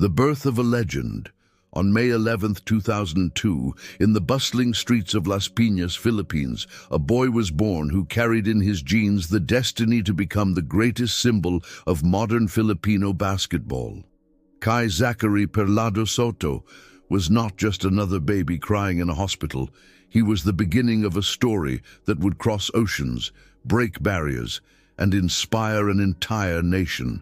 The birth of a legend. On May 11, 2002, in the bustling streets of Las Piñas, Philippines, a boy was born who carried in his genes the destiny to become the greatest symbol of modern Filipino basketball. Kai Zachary Perlado Soto was not just another baby crying in a hospital. He was the beginning of a story that would cross oceans, break barriers, and inspire an entire nation.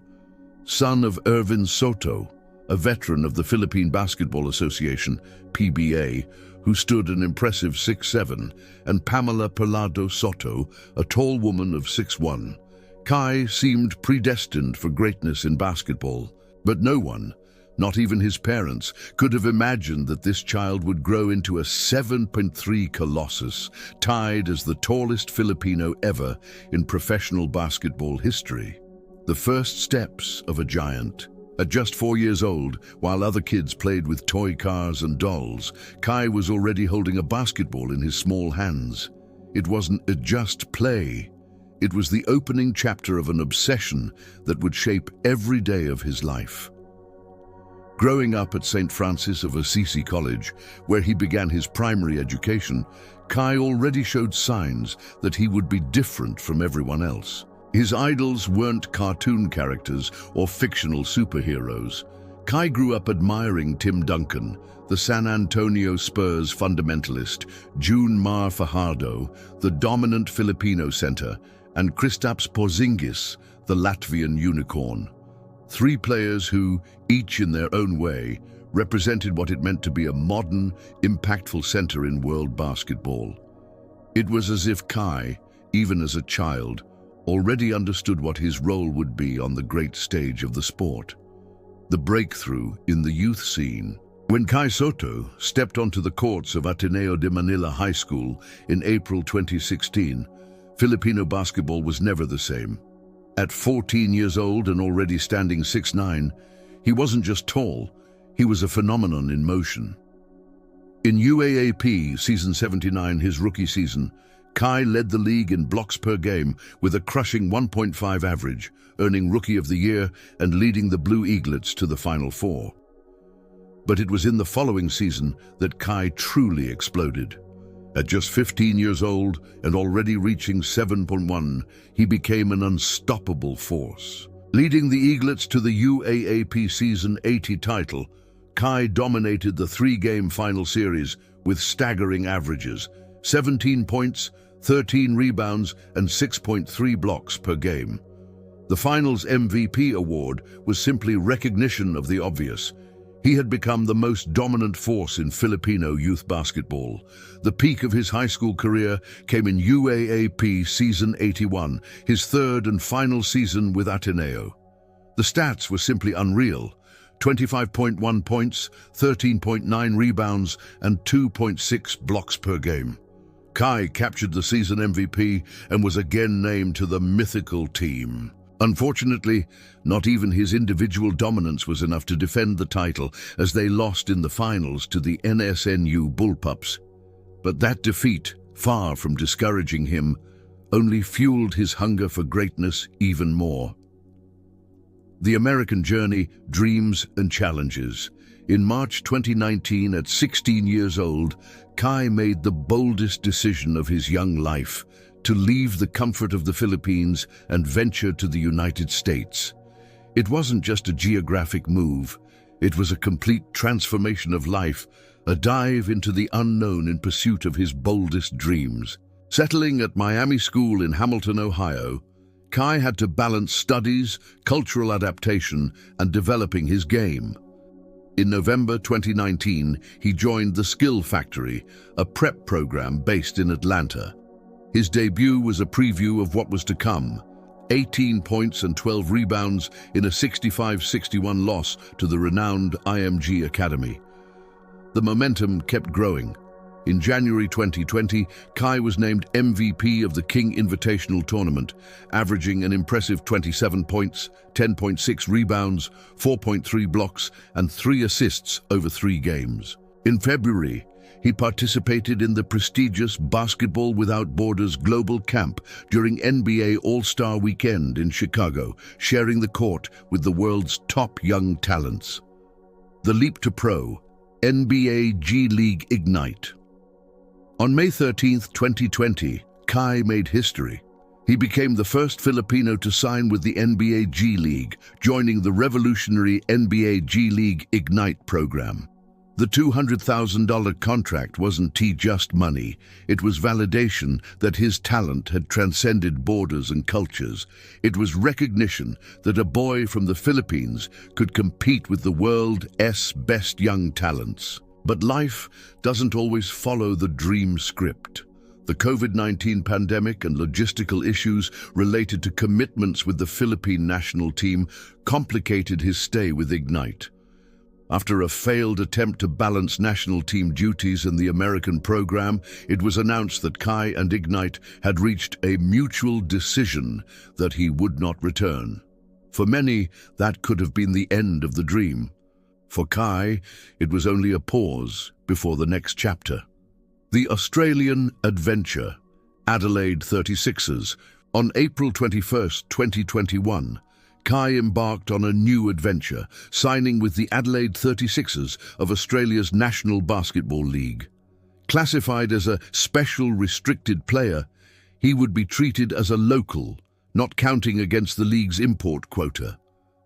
Son of Ervin Soto, a veteran of the Philippine Basketball Association, PBA, who stood an impressive 6'7", and Pamela Perlado Soto, a tall woman of 6'1". Kai seemed predestined for greatness in basketball, but no one, not even his parents, could have imagined that this child would grow into a 7'3" colossus, tied as the tallest Filipino ever in professional basketball history. The first steps of a giant. At just 4 years old, while other kids played with toy cars and dolls, Kai was already holding a basketball in his small hands. It wasn't just play. It was the opening chapter of an obsession that would shape every day of his life. Growing up at St. Francis of Assisi College, where he began his primary education, Kai already showed signs that he would be different from everyone else. His idols weren't cartoon characters or fictional superheroes. Kai grew up admiring Tim Duncan, the San Antonio Spurs fundamentalist, June Mar Fajardo, the dominant Filipino center, and Kristaps Porzingis, the Latvian unicorn. Three players who, each in their own way, represented what it meant to be a modern, impactful center in world basketball. It was as if Kai, even as a child, already understood what his role would be on the great stage of the sport. The breakthrough in the youth scene. When Kai Soto stepped onto the courts of Ateneo de Manila High School in April 2016, Filipino basketball was never the same. At 14 years old and already standing 6'9", he wasn't just tall, he was a phenomenon in motion. In UAAP Season 79, his rookie season, Kai led the league in blocks per game with a crushing 1.5 average, earning Rookie of the Year and leading the Blue Eaglets to the Final Four. But it was in the following season that Kai truly exploded. At just 15 years old and already reaching 7.1, he became an unstoppable force. Leading the Eaglets to the UAAP Season 80 title, Kai dominated the three-game final series with staggering averages, 17 points, 13 rebounds, and 6.3 blocks per game. The finals MVP award was simply recognition of the obvious. He had become the most dominant force in Filipino youth basketball. The peak of his high school career came in UAAP Season 81, his third and final season with Ateneo. The stats were simply unreal. 25.1 points, 13.9 rebounds, and 2.6 blocks per game. Kai captured the season MVP and was again named to the mythical team. Unfortunately, not even his individual dominance was enough to defend the title as they lost in the finals to the NSNU Bullpups. But that defeat, far from discouraging him, only fueled his hunger for greatness even more. The American journey, dreams and challenges. In March 2019, at 16 years old, Kai made the boldest decision of his young life, to leave the comfort of the Philippines and venture to the United States. It wasn't just a geographic move, it was a complete transformation of life, a dive into the unknown in pursuit of his boldest dreams. Settling at Miami School in Hamilton, Ohio, Kai had to balance studies, cultural adaptation, and developing his game. In November 2019, he joined the Skill Factory, a prep program based in Atlanta. His debut was a preview of what was to come: 18 points and 12 rebounds in a 65-61 loss to the renowned IMG Academy. The momentum kept growing. In January 2020, Kai was named MVP of the King Invitational Tournament, averaging an impressive 27 points, 10.6 rebounds, 4.3 blocks, and 3 assists over 3 games. In February, he participated in the prestigious Basketball Without Borders Global Camp during NBA All-Star Weekend in Chicago, sharing the court with the world's top young talents. The Leap to Pro, NBA G League Ignite. On May 13, 2020, Kai made history. He became the first Filipino to sign with the NBA G League, joining the revolutionary NBA G League Ignite program. The $200,000 contract wasn't just money, it was validation that his talent had transcended borders and cultures. It was recognition that a boy from the Philippines could compete with the world's best young talents. But life doesn't always follow the dream script. The COVID-19 pandemic and logistical issues related to commitments with the Philippine national team complicated his stay with Ignite. After a failed attempt to balance national team duties in the American program, it was announced that Kai and Ignite had reached a mutual decision that he would not return. For many, that could have been the end of the dream. For Kai, it was only a pause before the next chapter. The Australian adventure, Adelaide 36ers. On April 21, 2021, Kai embarked on a new adventure, signing with the Adelaide 36ers of Australia's National Basketball League. Classified as a special restricted player, he would be treated as a local, not counting against the league's import quota.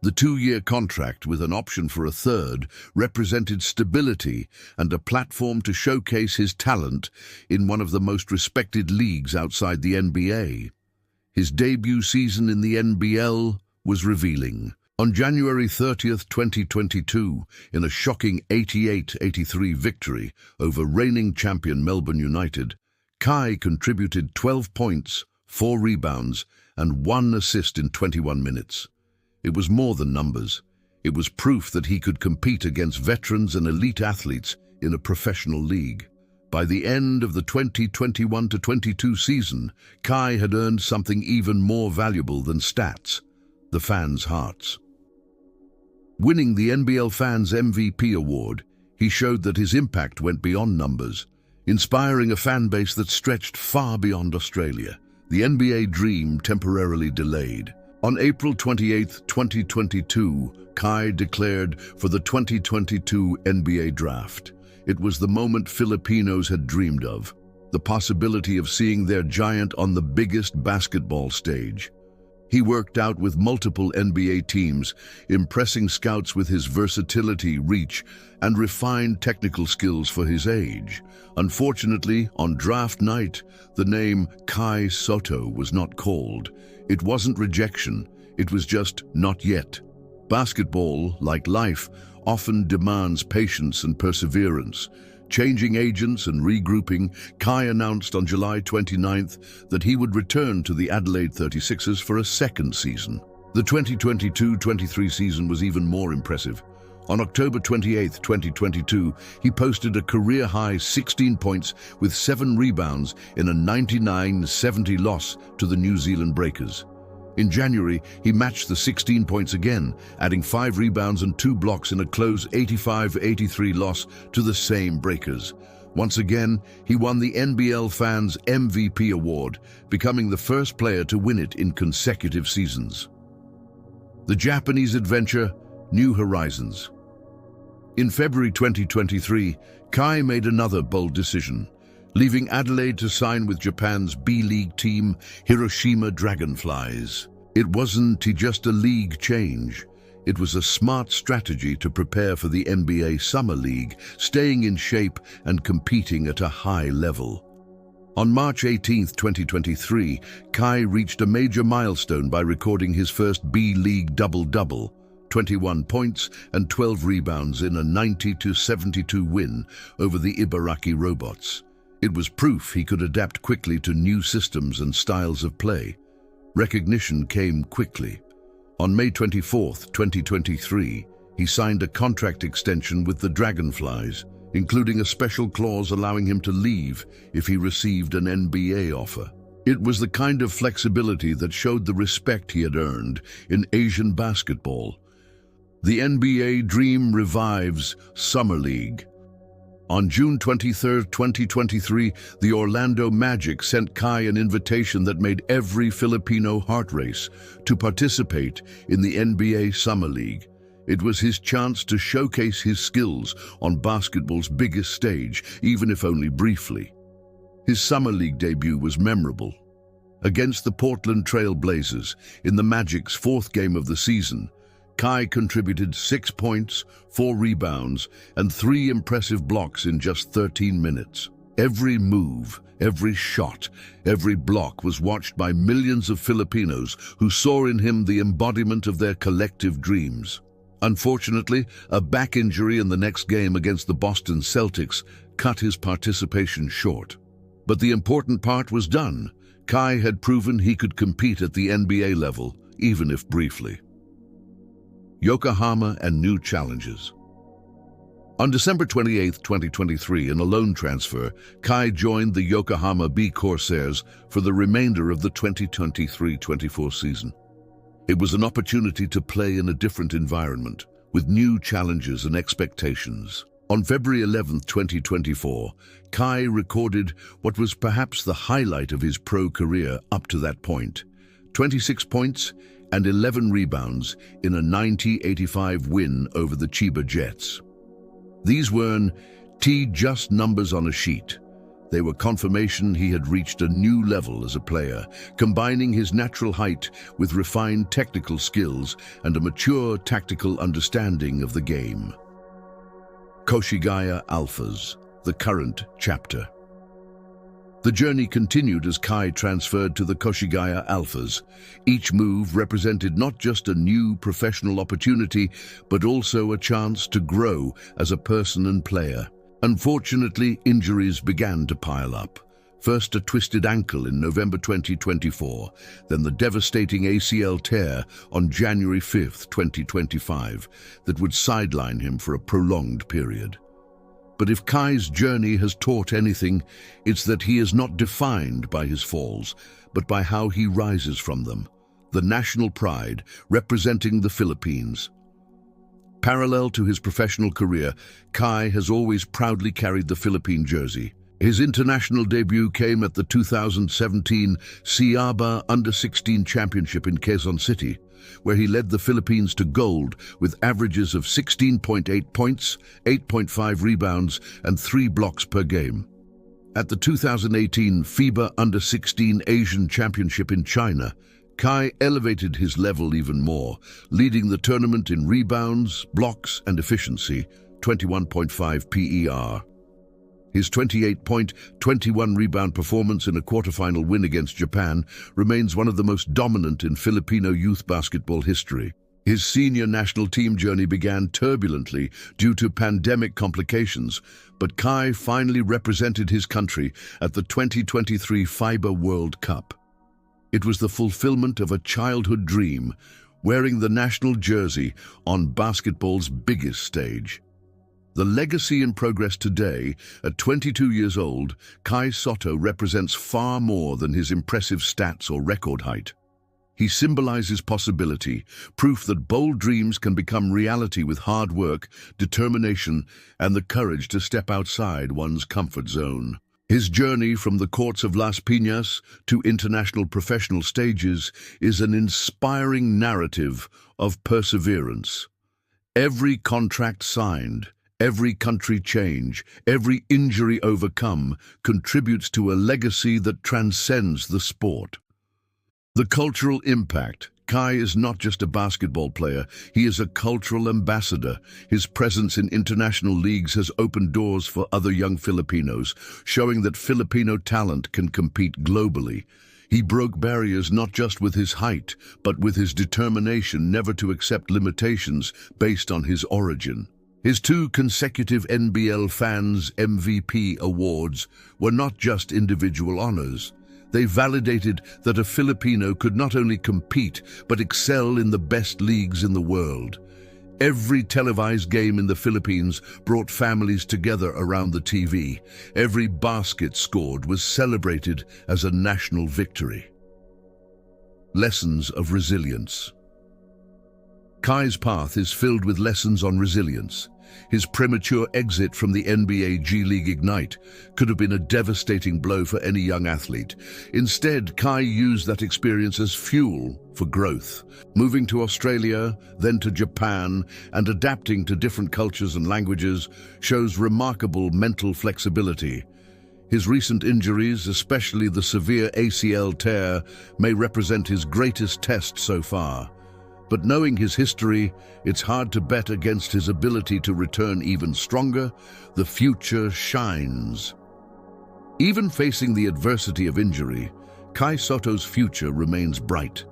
The 2-year contract, with an option for a third, represented stability and a platform to showcase his talent in one of the most respected leagues outside the NBA. His debut season in the NBL was revealing. On January 30, 2022, in a shocking 88-83 victory over reigning champion Melbourne United, Kai contributed 12 points, 4 rebounds, and 1 assist in 21 minutes. It was more than numbers. It was proof that he could compete against veterans and elite athletes in a professional league. By the end of the 2021-22 season, Kai had earned something even more valuable than stats: the fans' hearts. Winning the NBL Fans MVP award, he showed that his impact went beyond numbers, inspiring a fan base that stretched far beyond Australia. The NBA dream temporarily delayed. On April 28, 2022, Kai declared for the 2022 NBA Draft. It was the moment Filipinos had dreamed of, the possibility of seeing their giant on the biggest basketball stage. He worked out with multiple NBA teams, impressing scouts with his versatility, reach, and refined technical skills for his age. Unfortunately, on draft night, the name Kai Soto was not called. It wasn't rejection, it was just not yet. Basketball, like life, often demands patience and perseverance. Changing agents and regrouping, Kai announced on July 29th that he would return to the Adelaide 36ers for a second season. The 2022-23 season was even more impressive. On October 28, 2022, he posted a career-high 16 points with 7 rebounds in a 99-70 loss to the New Zealand Breakers. In January, he matched the 16 points again, adding 5 rebounds and 2 blocks in a close 85-83 loss to the same Breakers. Once again, he won the NBL Fans MVP award, becoming the first player to win it in consecutive seasons. The Japanese adventure, New Horizons. In February 2023, Kai made another bold decision, leaving Adelaide to sign with Japan's B-League team, Hiroshima Dragonflies. It wasn't just a league change. It was a smart strategy to prepare for the NBA Summer League, staying in shape and competing at a high level. On March 18, 2023, Kai reached a major milestone by recording his first B-League double-double, 21 points and 12 rebounds in a 90-72 win over the Ibaraki Robots. It was proof he could adapt quickly to new systems and styles of play. Recognition came quickly. On May 24, 2023, he signed a contract extension with the Dragonflies, including a special clause allowing him to leave if he received an NBA offer. It was the kind of flexibility that showed the respect he had earned in Asian basketball. The NBA dream revives. Summer League. On June 23, 2023, the Orlando Magic sent Kai an invitation that made every Filipino heart race to participate in the NBA Summer League. It was his chance to showcase his skills on basketball's biggest stage, even if only briefly. His summer league debut was memorable. Against the Portland Trail Blazers, in the Magic's fourth game of the season, Kai contributed 6 points, 4 rebounds, and 3 impressive blocks in just 13 minutes. Every move, every shot, every block was watched by millions of Filipinos who saw in him the embodiment of their collective dreams. Unfortunately, a back injury in the next game against the Boston Celtics cut his participation short. But the important part was done. Kai had proven he could compete at the NBA level, even if briefly. Yokohama and new challenges. On December 28, 2023, in a loan transfer, Kai joined the Yokohama B Corsairs for the remainder of the 2023-24 season. It was an opportunity to play in a different environment, with new challenges and expectations. On February 11, 2024, Kai recorded what was perhaps the highlight of his pro career up to that point: 26 points and 11 rebounds in a 90-85 win over the Chiba Jets. These weren't just numbers on a sheet. They were confirmation he had reached a new level as a player, combining his natural height with refined technical skills and a mature tactical understanding of the game. Koshigaya Alphas, the current chapter. The journey continued as Kai transferred to the Koshigaya Alphas. Each move represented not just a new professional opportunity, but also a chance to grow as a person and player. Unfortunately, injuries began to pile up. First a twisted ankle in November 2024, then the devastating ACL tear on January 5, 2025, that would sideline him for a prolonged period. But if Kai's journey has taught anything, it's that he is not defined by his falls, but by how he rises from them. The national pride representing the Philippines. Parallel to his professional career, Kai has always proudly carried the Philippine jersey. His international debut came at the 2017 Siaba Under-16 Championship in Quezon City, where he led the Philippines to gold with averages of 16.8 points, 8.5 rebounds, and 3 blocks per game. At the 2018 FIBA Under-16 Asian Championship in China, Kai elevated his level even more, leading the tournament in rebounds, blocks, and efficiency, 21.5 PER. His 28-point, 21-rebound performance in a quarterfinal win against Japan remains one of the most dominant in Filipino youth basketball history. His senior national team journey began turbulently due to pandemic complications, but Kai finally represented his country at the 2023 FIBA World Cup. It was the fulfillment of a childhood dream, wearing the national jersey on basketball's biggest stage. The legacy in progress today, at 22 years old, Kai Sotto represents far more than his impressive stats or record height. He symbolizes possibility, proof that bold dreams can become reality with hard work, determination, and the courage to step outside one's comfort zone. His journey from the courts of Las Piñas to international professional stages is an inspiring narrative of perseverance. Every contract signed, every country change, every injury overcome contributes to a legacy that transcends the sport. The cultural impact. Kai is not just a basketball player, he is a cultural ambassador. His presence in international leagues has opened doors for other young Filipinos, showing that Filipino talent can compete globally. He broke barriers not just with his height, but with his determination never to accept limitations based on his origin. His 2 consecutive NBL Fans MVP awards were not just individual honors. They validated that a Filipino could not only compete, but excel in the best leagues in the world. Every televised game in the Philippines brought families together around the TV. Every basket scored was celebrated as a national victory. Lessons of resilience. Kai's path is filled with lessons on resilience. His premature exit from the NBA G League Ignite could have been a devastating blow for any young athlete. Instead, Kai used that experience as fuel for growth, moving to Australia, then to Japan, and adapting to different cultures and languages shows remarkable mental flexibility. His recent injuries, especially the severe ACL tear, may represent his greatest test so far. But knowing his history, it's hard to bet against his ability to return even stronger. The future shines. Even facing the adversity of injury, Kai Sotto's future remains bright.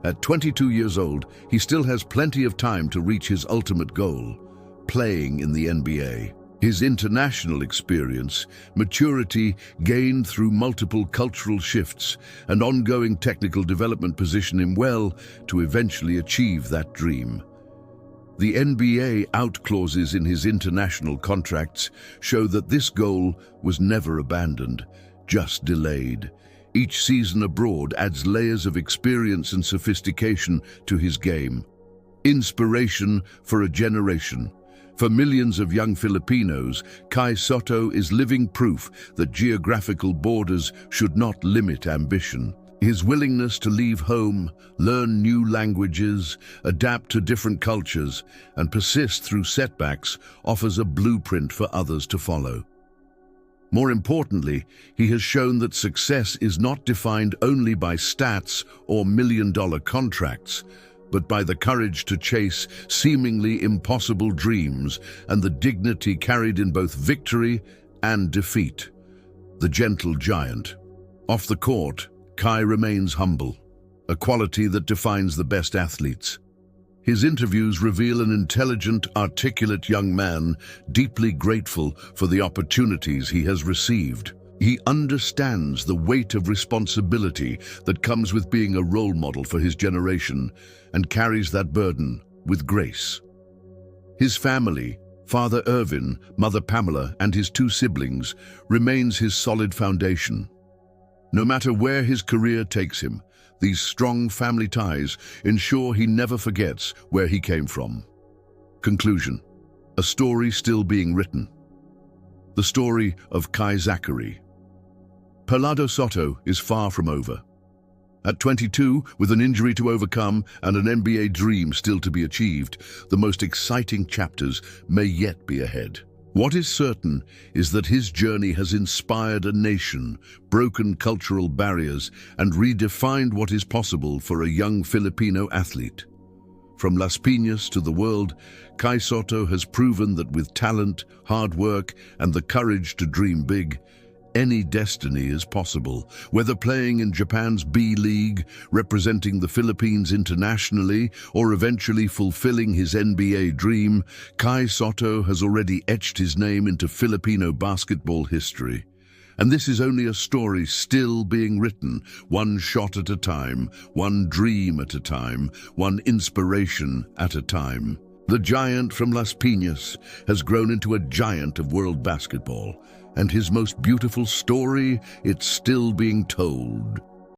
At 22 years old, he still has plenty of time to reach his ultimate goal, playing in the NBA. His international experience, maturity gained through multiple cultural shifts, and ongoing technical development position him well to eventually achieve that dream. The NBA out clauses in his international contracts show that this goal was never abandoned, just delayed. Each season abroad adds layers of experience and sophistication to his game. Inspiration for a generation. For millions of young Filipinos, Kai Sotto is living proof that geographical borders should not limit ambition. His willingness to leave home, learn new languages, adapt to different cultures, and persist through setbacks offers a blueprint for others to follow. More importantly, he has shown that success is not defined only by stats or million-dollar contracts, but by the courage to chase seemingly impossible dreams and the dignity carried in both victory and defeat. The gentle giant. Off the court, Kai remains humble, a quality that defines the best athletes. His interviews reveal an intelligent, articulate young man, deeply grateful for the opportunities he has received. He understands the weight of responsibility that comes with being a role model for his generation and carries that burden with grace. His family, Father Irvin, Mother Pamela, and his two siblings, remains his solid foundation. No matter where his career takes him, these strong family ties ensure he never forgets where he came from. Conclusion. A story still being written. The story of Kai Zachary. Pelado Sotto is far from over. At 22, with an injury to overcome and an NBA dream still to be achieved, the most exciting chapters may yet be ahead. What is certain is that his journey has inspired a nation, broken cultural barriers, and redefined what is possible for a young Filipino athlete. From Las Piñas to the world, Kai Sotto has proven that with talent, hard work, and the courage to dream big, any destiny is possible. Whether playing in Japan's B League, representing the Philippines internationally, or eventually fulfilling his NBA dream, Kai Sotto has already etched his name into Filipino basketball history. And this is only a story still being written, one shot at a time, one dream at a time, one inspiration at a time. The giant from Las Piñas has grown into a giant of world basketball, and his most beautiful story, it's still being told.